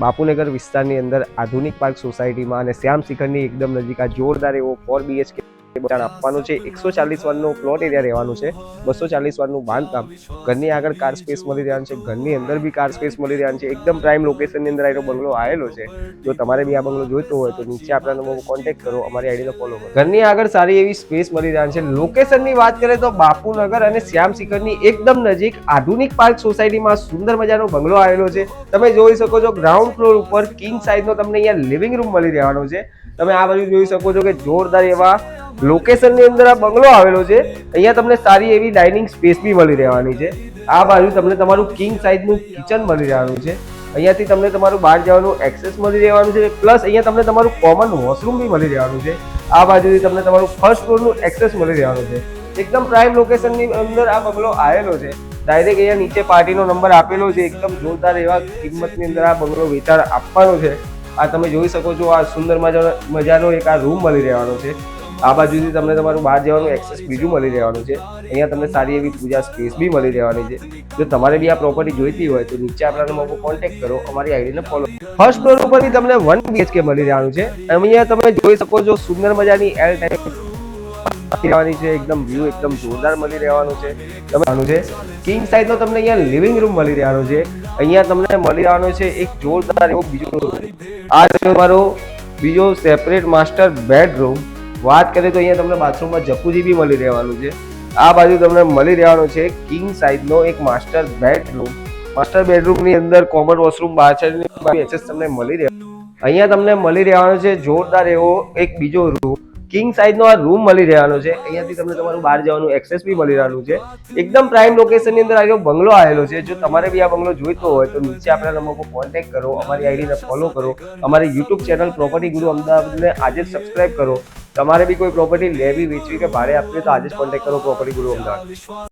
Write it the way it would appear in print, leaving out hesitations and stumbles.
બાપુનગર વિસ્તારની અંદર આધુનિક પાર્ક સોસાયટીમાં અને શ્યામ શિખરની એકદમ નજીક આ જોરદાર એવો 4 BHK બજાર આપવાનું છે। 140 વારનો પ્લોટ એરિયા રહેવાનું છે, 240 વારનું બાંધકામ, ઘરની આગળ કાર સ્પેસ મળી રહેવાનું છે, ઘરની અંદર બી કાર સ્પેસ મળી રહેવાનું છે। એકદમ પ્રાઇમ લોકેશનની અંદર આનો બંગલો આવેલો છે। જો તમારે બી આ બંગલો જોઈતો હોય તો નીચે આપણા નંબર પર કોન્ટેક્ટ કરો, અમારી આઈડીને ફોલો કરો। ઘરની આગળ સારી એવી સ્પેસ મળી રહેવાની છે। લોકેશનની વાત કરીએ તો બાપુનગર અને શ્યામ શિખરની એકદમ નજીક આધુનિક પાર્ક સોસાયટીમાં સુંદર મજાનો બંગલો આવેલો છે। તમે જોઈ શકો છો ગ્રાઉન્ડ ફ્લોર ઉપર કિંગ સાઇઝનો તમને અહીંયા લિવિંગ રૂમ મળી રહેવાનો છે। તમે આ બાજુ જોઈ શકો છો કે જોરદાર એવા લોકેશનની અંદર આ બંગલો આવેલો છે। અહીંયા તમને સારી એવી ડાઇનિંગ સ્પેસ બી મળી રહેવાની છે। આ બાજુ તમને તમારું કિંગ સાઇઝનું કિચન મળી રહેવાનું છે। અહીંયાથી તમને તમારું બહાર જવાનું એક્સેસ મળી રહેવાનું છે, પ્લસ અહીંયા તમને તમારું કોમન વોશરૂમ બી મળી રહેવાનું છે। આ બાજુથી તમને તમારું ફર્સ્ટ ફ્લોરનું એક્સેસ મળી રહેવાનું છે। એકદમ પ્રાઇમ લોકેશનની અંદર આ બંગલો આવેલો છે। ડાયરેક્ટ અહીંયા નીચે પાર્ટીનો નંબર આપેલો છે। એકદમ જોરદાર એવા કિંમતની અંદર આ બંગલો વેચાણ આપવાનો છે। આ તમે જોઈ શકો છો, આ સુંદર મજાનો એક આ રૂમ મળી રહેવાનો છે। આ બાજુથી તમને તમારું બહાર જવાનું એક્સેસ બીજું મળી રહેવાનું છે। અહીંયા તમને સારી એવી પૂજા સ્પેસ બી મળી રહેવાની છે। જો તમારે બી આ પ્રોપર્ટી જોઈતી હોય તો નીચે આપણા નંબર પર કોન્ટેક્ટ કરો, અમારી આઈડીને ફોલો। ફર્સ્ટ ફ્લોર ઉપર બી તમને 1 BHK મળી રહેવાનું છે। અહીંયા તમે જોઈ શકો છો સુંદર મજાની એલ ટાઈપ રહેવાની છે। એકદમ વ્યૂ એકદમ જોરદાર મળી રહેવાનું છે। તમે છે કિંગ સાઇઝનો તમને અહીંયા લિવિંગ રૂમ મળી રહેવાનો છે। અહીંયા તમને મળી રહેવાનો છે એક જોરદાર એવો બીજો આ તમારો બીજો સેપરેટ માસ્ટર બેડરૂમ। વાત કરીએ તો અહીંયા તમને બાથરૂમમાં જકુઝી બી મળી રહેવાનું છે। આ બાજુ તમને મળી રહેવાનો છે કિંગ સાઇઝનો એક માસ્ટર બેડરૂમ। માસ્ટર બેડરૂમની અંદર કોમન વોશરૂમ બાથરૂમ એક્સેસ તમને મળી રહે। અહીંયા તમને મળી રહેવાનો છે જોરદાર એવો એક બીજો રૂમ, કિંગ સાઇઝનો આ રૂમ મળી રહેવાનો છે। અહીંયાથી તમને તમારું બહાર જવાનું એક્સેસ બી મળી રહેવાનું છે। એકદમ પ્રાઇમ લોકેશનની અંદર આ બંગલો આવેલો છે। જો તમારે બી આ બંગલો જોઈતો હોય તો નીચે આપણા નંબર પર કોન્ટેક્ટ કરો, અમારી આઈડીને ફોલો કરો, અમારી યુટ્યુબ ચેનલ પ્રોપર્ટી ગુરુ અમદાવાદને આજે જ સબસ્ક્રાઇબ કરો। તમારે બી કોઈ પ્રોપર્ટી લેવી, વેચવી કે ભાડે આપવી તો આજે જ કોન્ટેક્ટ કરો પ્રોપર્ટી ગુરુ અમદાવાદ।